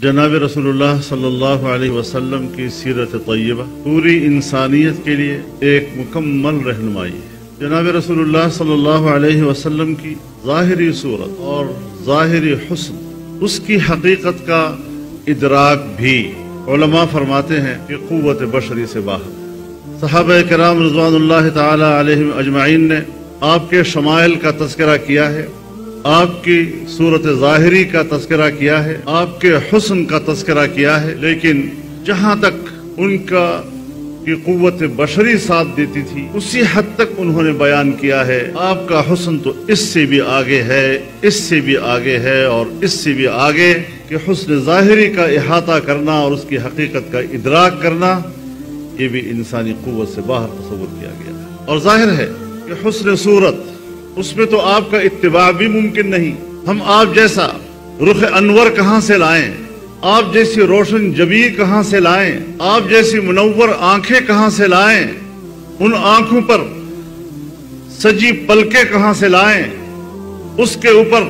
जनाब रसूलुल्लाह सल्लल्लाहु अलैहि वसल्लम की सीरत तय्यबा पूरी इंसानियत के लिए एक मुकम्मल रहनुमाई है। जनाब रसूलुल्लाह सल्लल्लाहु अलैहि वसल्लम की ज़ाहिरी सूरत और ज़ाहिरी हुस्न, उसकी हकीकत का इदराक भी उलमा फरमाते हैं कि क़ुव्वत बशरी से बाहर। सहाबा किराम रिज़वानुल्लाह ताला अलैहिम अजमाइन ने आपके शमाइल का तज़किरा किया है, आपकी सूरत ज़ाहिरी का तज़किरा किया है, आपके हुस्न का तज़किरा किया है, लेकिन जहाँ तक उनका की क़ुव्वत बशरी साथ देती थी उसी हद तक उन्होंने बयान किया है आपका हुस्न तो इससे भी आगे है, इससे भी आगे है और इससे भी आगे कि हुस्न ज़ाहिरी का इहाता करना और उसकी हकीकत का इदराक करना, ये भी इंसानी क़ुव्वत से बाहर तसव्वुर किया गया है। और जाहिर है कि हुस्न सूरत, उसमें तो आपका इत्तिबा भी मुमकिन नहीं। हम आप जैसा रुख अनवर कहाँ से लाएं, आप जैसी रोशन जबी कहाँ से लाएं, आप जैसी मुनव्वर आंखें कहाँ से लाएं, उन आंखों पर सजी पलके कहाँ से लाएं, उसके ऊपर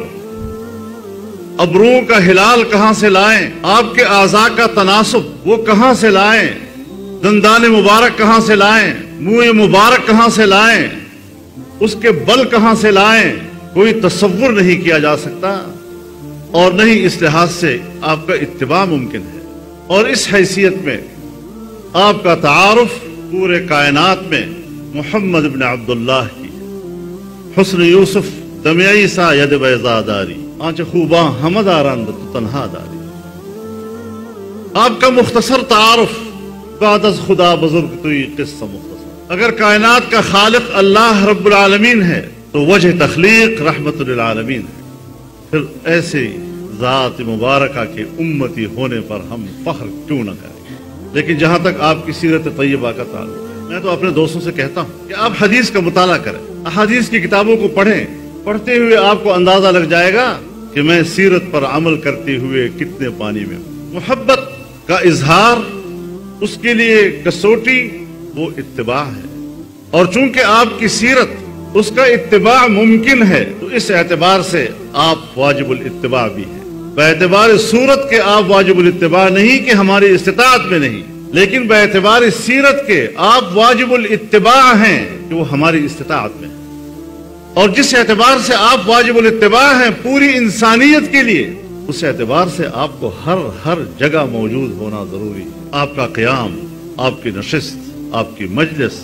अबरुओं का हिलाल कहाँ से लाएं, आपके आज़ा का तनासुब वो कहाँ से लाएं, दंदान मुबारक कहाँ से लाएं, मुंह मुबारक कहाँ से लाएं, उसके बल कहाँ से लाएं, कोई तसव्वुर नहीं किया जा सकता। और नहीं इस लिहाज से आपका इत्तिबा मुमकिन है। और इस हैसियत में आपका तारुफ पूरे कायनात में मोहम्मद इब्न अब्दुल्लाह की हुस्न यूसुफ दमियाई सा यद बैज़ादारी आंच खूबा हमदारंद तन्हा दारी। आपका मुख्तसर तारुफ बादस खुदा बुजुर्ग तुई किस्सा मुख्तसर। अगर कायनात का खालिक अल्लाह रब्बुल आलमीन है तो वजह तख्लीक रहमतुल लिल आलमीन है। फिर ऐसे ज़ात मुबारका के उम्मती होने पर हम फख्र क्यों न करें। लेकिन जहाँ तक आपकी सीरत तय्यबा का ताल्लुक है, मैं तो अपने दोस्तों से कहता हूँ कि आप हदीस का मुताला करें, अहादीस की किताबों को पढ़ें। पढ़ते हुए आपको अंदाजा लग जाएगा कि मैं सीरत पर अमल करते हुए कितने पानी में हूँ। मोहब्बत का इजहार, उसके लिए कसौटी वो इत्तिबा है। और चूंकि आपकी सीरत उसका इत्तिबा मुमकिन है तो इस एतबार से आप वाजिबुल इत्तिबा भी हैं। बेएतबार सूरत के आप वाजिबुल इत्तिबा नहीं कि हमारी इस्तिताअत में नहीं, लेकिन बेएतबार सीरत के आप वाजिबुल इत्तिबा हैं कि वो हमारी इस्तिताअत में है। और जिस एतबार से आप वाजिबुल इत्तिबा हैं पूरी इंसानियत के लिए, उस एतबार से आपको हर जगह मौजूद होना जरूरी है। आपका क़याम, आपकी नशिस्त, आपकी मजलिस,